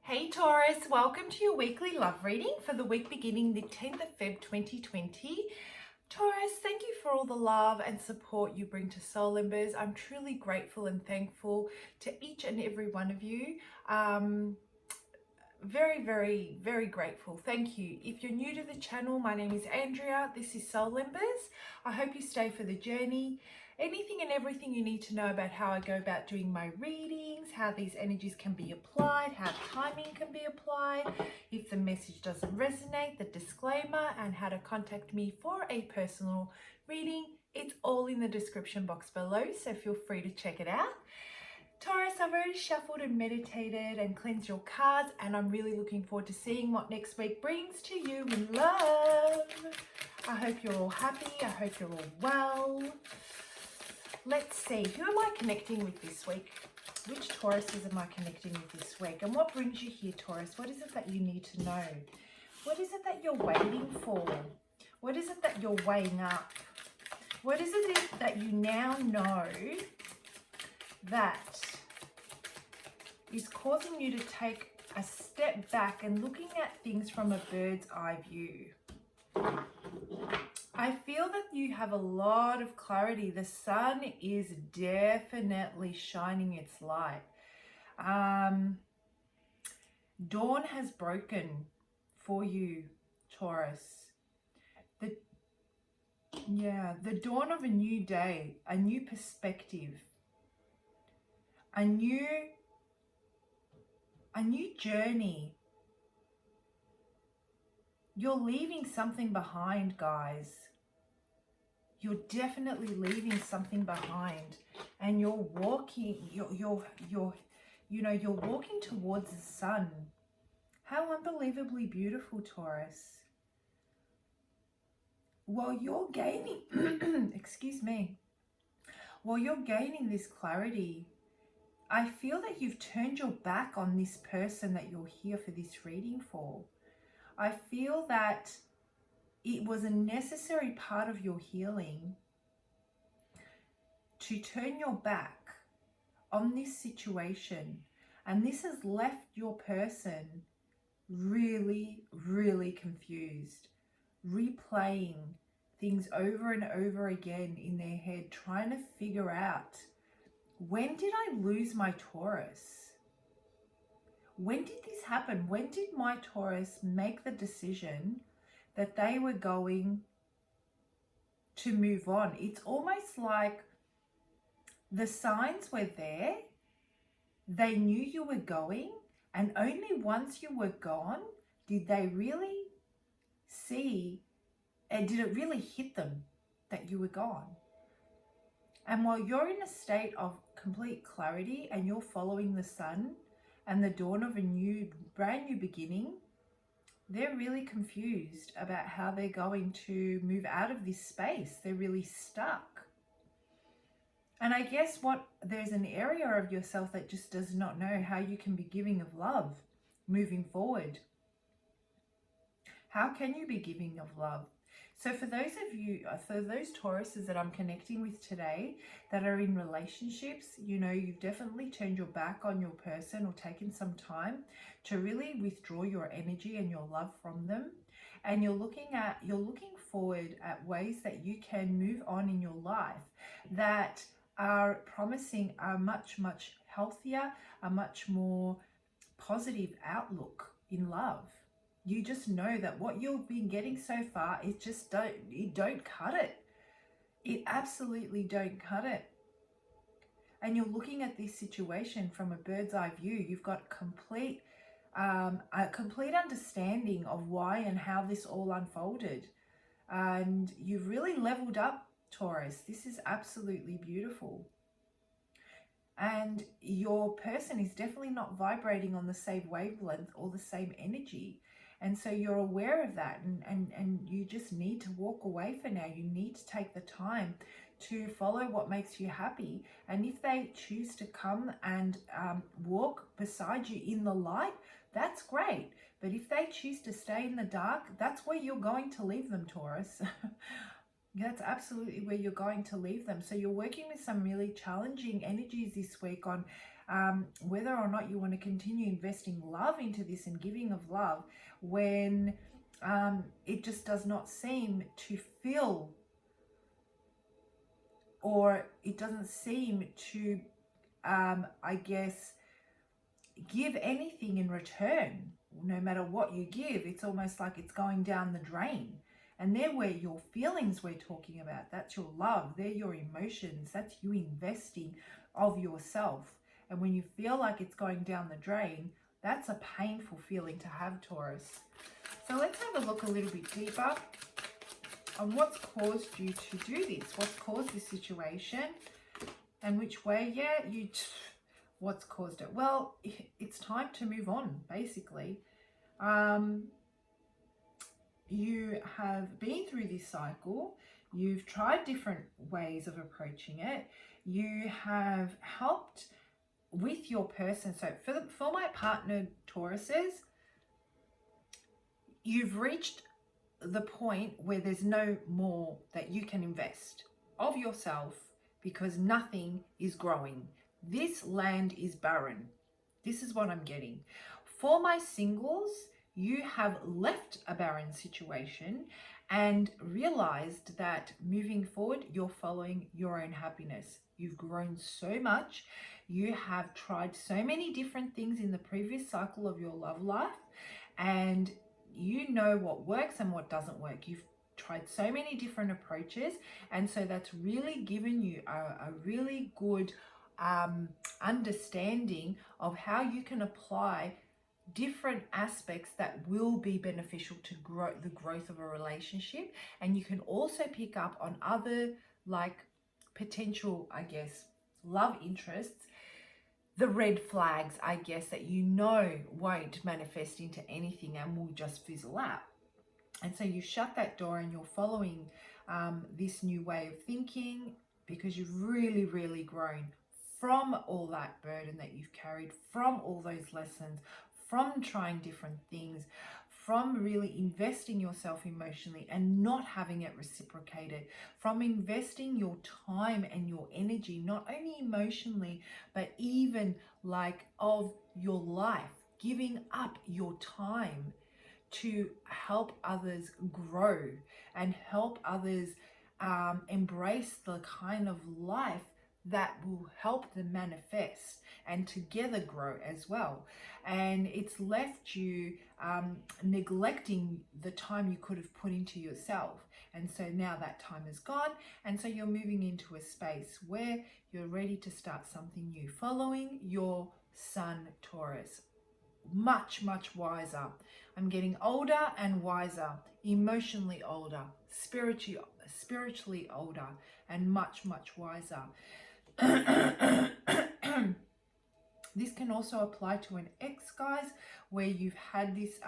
Hey Taurus, welcome to your weekly love reading for the week beginning the 10th of Feb 2020. Taurus, thank you for all the love and support you bring to Soul Embers. I'm truly grateful and thankful to each and every one of you. Very grateful. Thank you. If you're new to the channel, my name is Andrea. This is Soul Embers. I hope you stay for the journey. Anything and everything you need to know about how I go about doing my readings, how these energies can be applied, how timing can be applied, if the message doesn't resonate, the disclaimer, and how to contact me for a personal reading, it's all in the description box below, so feel free to check it out. Taurus, I've already shuffled and meditated and cleansed your cards, and I'm really looking forward to seeing what next week brings to you in love. I hope you're all happy. I hope you're all well. Let's see, who am I connecting with this week? Which Tauruses am I connecting with this week? And what brings you here, Taurus? What is it that you need to know? What is it that you're waiting for? What is it that you're weighing up? What is it that you now know that is causing you to take a step back and looking at things from a bird's eye view? I feel that you have a lot of clarity. The sun is definitely shining its light. Dawn has broken for you, Taurus. The dawn of a new day, a new perspective, a new journey. You're leaving something behind, guys. You're definitely leaving something behind, and you're walking. You're walking towards the sun. How unbelievably beautiful, Taurus. While you're gaining, excuse me, while you're gaining this clarity, I feel that you've turned your back on this person that you're here for this reading for. I feel that it was a necessary part of your healing to turn your back on this situation. And this has left your person really, really confused, replaying things over and over again in their head, trying to figure out, when did I lose my Taurus? When did this happen? When did my Taurus make the decision that they were going to move on? It's almost like the signs were there. They knew you were going, and only once you were gone did they really see, and did it really hit them that you were gone. And while you're in a state of complete clarity and you're following the sun and the dawn of a brand new beginning, they're really confused about how they're going to move out of this space. They're really stuck. And I guess there's an area of yourself that just does not know how you can be giving of love moving forward. How can you be giving of love? So for those Tauruses that I'm connecting with today that are in relationships, you've definitely turned your back on your person or taken some time to really withdraw your energy and your love from them. And you're looking forward at ways that you can move on in your life that are promising a much healthier, a much more positive outlook in love. You just know that what you've been getting so far is just don't cut it. It absolutely don't cut it. And you're looking at this situation from a bird's eye view. You've got a complete understanding of why and how this all unfolded. And you've really leveled up, Taurus. This is absolutely beautiful. And your person is definitely not vibrating on the same wavelength or the same energy. And so you're aware of that, and you just need to walk away for now. You need to take the time to follow what makes you happy. And if they choose to come and walk beside you in the light, that's great. But if they choose to stay in the dark, that's where you're going to leave them, Taurus. That's absolutely where you're going to leave them. So you're working with some really challenging energies this week on whether or not you want to continue investing love into this and giving of love when it just does not seem to fill, or it doesn't seem to, I guess, give anything in return. No matter what you give, it's almost like it's going down the drain. And they're where your feelings we're talking about. That's your love. They're your emotions. That's you investing of yourself. And when you feel like it's going down the drain, that's a painful feeling to have, Taurus. So let's have a look a little bit deeper on what's caused you to do this. What's caused this situation and which way, what's caused it? Well, it's time to move on, basically. You have been through this cycle. You've tried different ways of approaching it. You have helped with your person. So for my partner Tauruses, you've reached the point where there's no more that you can invest of yourself because nothing is growing. This land is barren. This is what I'm getting. For my singles, you have left a barren situation and realized that moving forward, you're following your own happiness. You've grown so much. You have tried so many different things in the previous cycle of your love life, and you know what works and what doesn't work. You've tried so many different approaches, and so that's really given you a really good understanding of how you can apply different aspects that will be beneficial to grow the growth of a relationship. And you can also pick up on other like potential, I guess, love interests, the red flags, I guess, that you know won't manifest into anything and will just fizzle out. And so you shut that door and you're following this new way of thinking because you've really, really grown from all that burden that you've carried, from all those lessons, from trying different things, from really investing yourself emotionally and not having it reciprocated, from investing your time and your energy, not only emotionally, but even like of your life, giving up your time to help others grow and help others embrace the kind of life that will help them manifest and together grow as well. And it's left you neglecting the time you could have put into yourself. And so now that time is gone. And so you're moving into a space where you're ready to start something new, following your sun, Taurus. Much, much wiser. I'm getting older and wiser, emotionally older, spiritually older, and much, much wiser. This can also apply to an ex, guys, where you've had this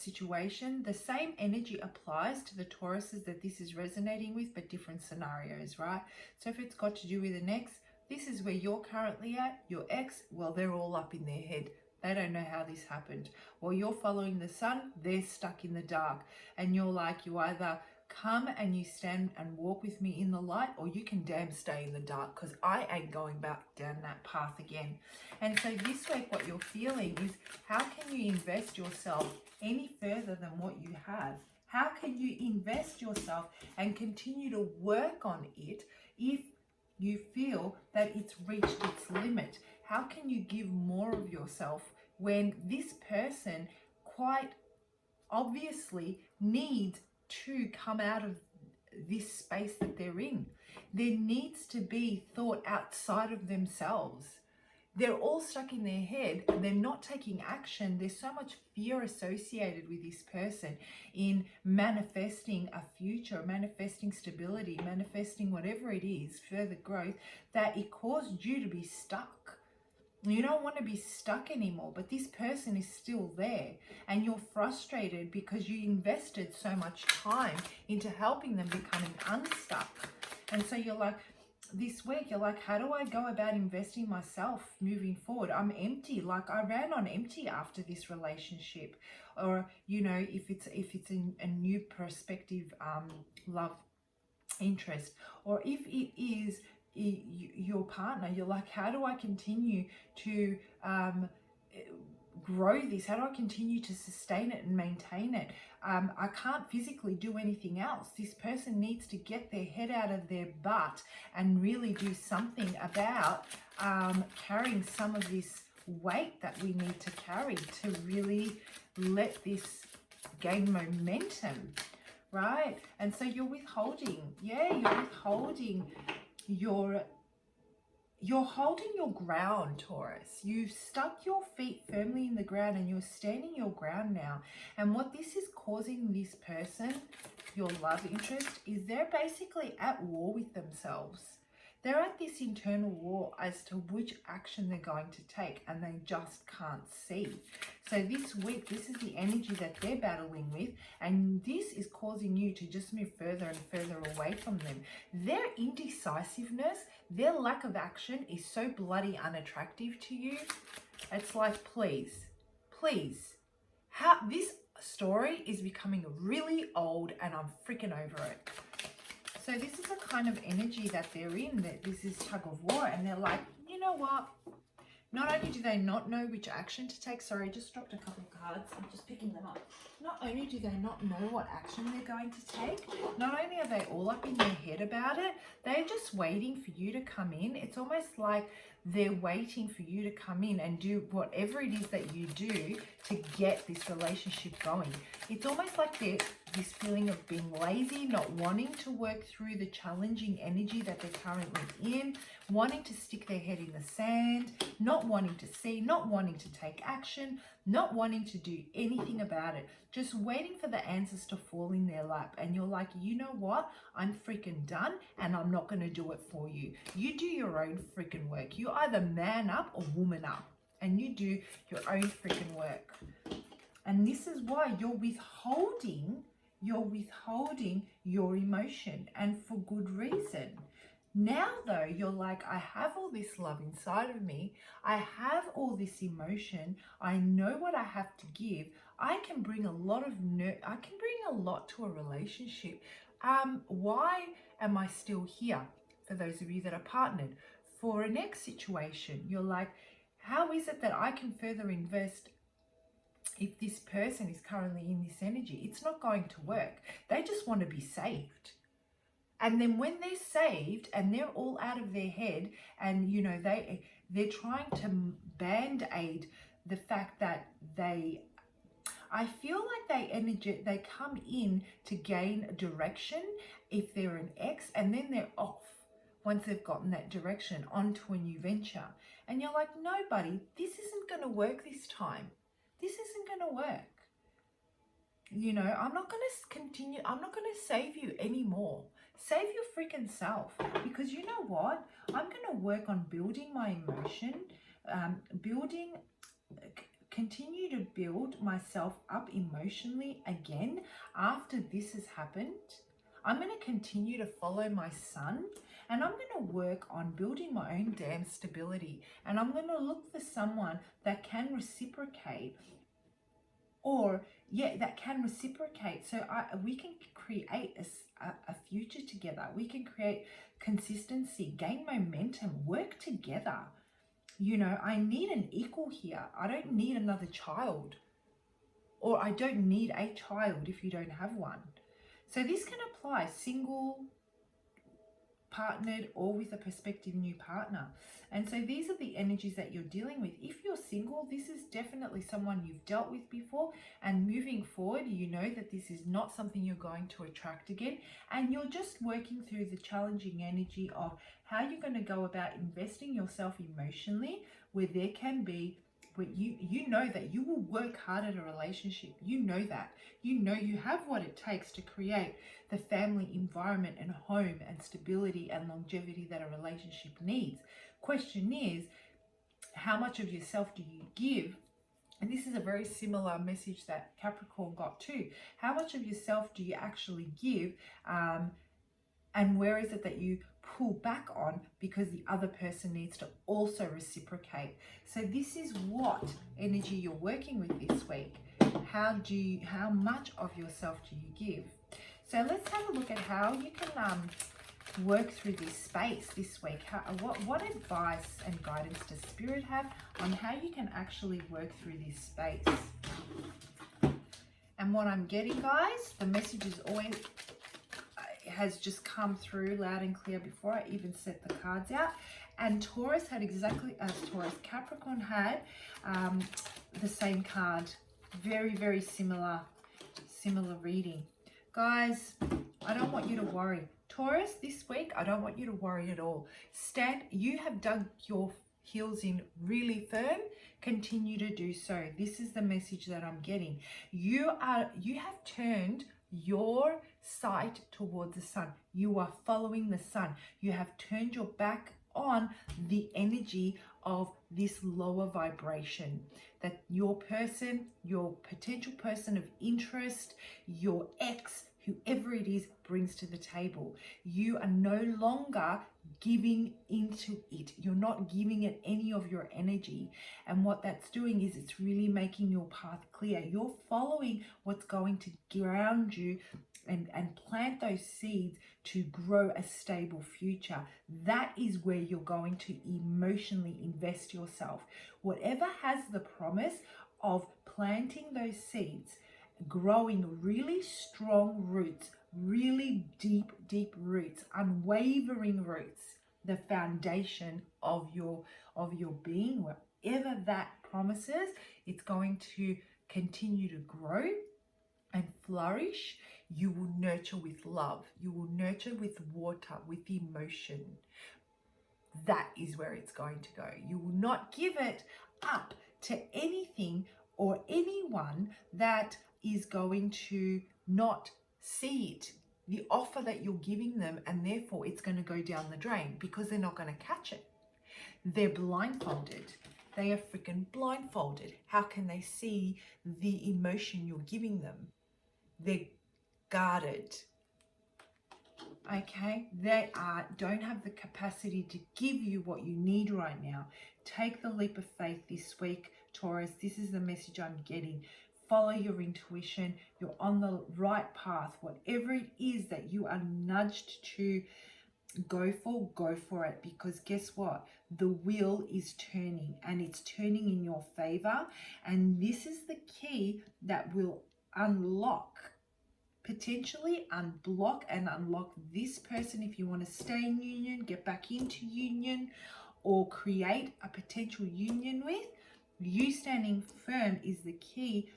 situation. The same energy applies to the Tauruses that this is resonating with, but different scenarios, right? So if it's got to do with an ex, this is where you're currently at. Your ex, well, they're all up in their head. They don't know how this happened. While you're following the sun, they're stuck in the dark. And you're like, you either come and you stand and walk with me in the light, or you can damn stay in the dark, because I ain't going back down that path again. And so this week what you're feeling is, how can you invest yourself any further than what you have? How can you invest yourself and continue to work on it if you feel that it's reached its limit? How can you give more of yourself when this person quite obviously needs to come out of this space that they're in? There needs to be thought outside of themselves. They're all stuck in their head. They're not taking action. There's so much fear associated with this person in manifesting a future, manifesting stability, manifesting whatever it is, further growth, that it caused you to be stuck. You don't want to be stuck anymore, but this person is still there and you're frustrated because you invested so much time into helping them becoming unstuck. And so you're like, this week, you're like, how do I go about investing myself moving forward? I'm empty. Like, I ran on empty after this relationship. Or, you know, if it's a new prospective love interest, or if it is your partner, you're like, how do I continue to grow this? How do I continue to sustain it and maintain it? I can't physically do anything else. This person needs to get their head out of their butt and really do something about carrying some of this weight that we need to carry to really let this gain momentum, right? And so you're withholding. Yeah, you're withholding you're holding your ground, Taurus. You've stuck your feet firmly in the ground and you're standing your ground now. And what this is causing this person, your love interest, is they're basically at war with themselves. They're at this internal war as to which action they're going to take, and they just can't see. So this week, this is the energy that they're battling with, and this is causing you to just move further and further away from them. Their indecisiveness, their lack of action is so bloody unattractive to you. It's like, please, this story is becoming really old and I'm freaking over it. So this is a kind of energy that they're in, that this is tug of war, and they're like, you know what? Not only do they not know which action to take, sorry, I just dropped a couple of cards, I'm just picking them up. Not only do they not know what action they're going to take, not only are they all up in their head about it, they're just waiting for you to come in. It's almost like they're waiting for you to come in and do whatever it is that you do to get this relationship going. It's almost like this feeling of being lazy, not wanting to work through the challenging energy that they're currently in, wanting to stick their head in the sand, not wanting to see, not wanting to take action, not wanting to do anything about it, just waiting for the answers to fall in their lap. And you're like, you know what? I'm freaking done and I'm not going to do it for you. You do your own freaking work. You either man up or woman up, and you do your own freaking work. And this is why you're withholding your emotion, and for good reason. Now though, you're like, I have all this love inside of me, I have all this emotion, I know what I have to give, I can bring a lot to a relationship. Why am I still here? For those of you that are partnered, for a next situation, you're like, how is it that I can further invest if this person is currently in this energy? It's not going to work. They just want to be saved. And then when they're saved and they're all out of their head, and you know they're trying to band-aid the fact that I feel like they come in to gain direction if they're an ex, and then they're off once they've gotten that direction onto a new venture. And you're like, no, buddy, this isn't going to work this time. This isn't going to work. You know, I'm not going to continue. I'm not going to save you anymore. Save your freaking self, because you know what? I'm going to work on building my emotion, continue to build myself up emotionally again after this has happened. I'm going to continue to follow my sun, and I'm going to work on building my own damn stability. And I'm going to look for someone that can reciprocate, so we can create a future together. We can create consistency, gain momentum, work together. You know, I need an equal here. I don't need another child, or I don't need a child if you don't have one. So this can apply single, partnered, or with a prospective new partner. And so these are the energies that you're dealing with. If you're single, this is definitely someone you've dealt with before, and moving forward, you know that this is not something you're going to attract again, and you're just working through the challenging energy of how you're going to go about investing yourself emotionally, where there can be, where you know that you will work hard at a relationship. You know that. You know you have what it takes to create the family environment and home and stability and longevity that a relationship needs. Question is, how much of yourself do you give? And this is a very similar message that Capricorn got too. How much of yourself do you actually give And where is it that you pull back on because the other person needs to also reciprocate? So this is what energy you're working with this week. How much of yourself do you give? So let's have a look at how you can work through this space this week. What advice and guidance does Spirit have on how you can actually work through this space? And what I'm getting, guys, the message is always has just come through loud and clear before I even set the cards out. And Taurus had exactly as Capricorn had the same card. Very, very similar reading. Guys, I don't want you to worry. Taurus, this week, I don't want you to worry at all. You have dug your heels in really firm. Continue to do so. This is the message that I'm getting. You have turned your sight towards the sun. You are following the sun. You have turned your back on the energy of this lower vibration that your person, your potential person of interest, your ex, whoever it is, brings to the table. You are no longer giving into it. You're not giving it any of your energy. And what that's doing is it's really making your path clear. You're following what's going to ground you and plant those seeds to grow a stable future. That is where you're going to emotionally invest yourself. Whatever has the promise of planting those seeds, growing really strong roots, really deep roots, unwavering roots, the foundation of your being, wherever that promises, it's going to continue to grow and flourish. You will nurture with love. You will nurture with water, with emotion. That is where it's going to go. You will not give it up to anything or anyone that is going to not see it, the offer that you're giving them, and therefore it's going to go down the drain because they're not going to catch it. They're blindfolded. They are freaking blindfolded. How can they see the emotion you're giving them? They're guarded. Okay, they don't have the capacity to give you what you need right now. Take the leap of faith this week, Taurus. This is the message I'm getting. Follow your intuition. You're on the right path. Whatever it is that you are nudged to go for it, because guess what? The wheel is turning, and it's turning in your favor. And this is the key that will potentially unblock and unlock this person if you want to stay in union, get back into union, or create a potential union with. You standing firm is the key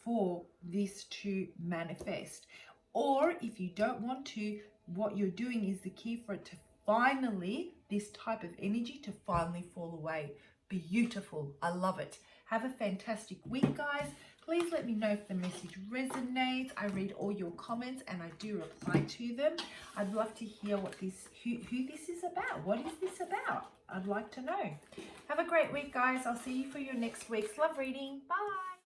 for this to manifest. Or if you don't want to, what you're doing is the key for it to finally, this type of energy to finally fall away. Beautiful. I love it. Have a fantastic week, guys. Please let me know if the message resonates. I read all your comments and I do reply to them. I'd love to hear who this is about. What is this about? I'd like to know. Have a great week, guys. I'll see you for your next week's love reading. Bye.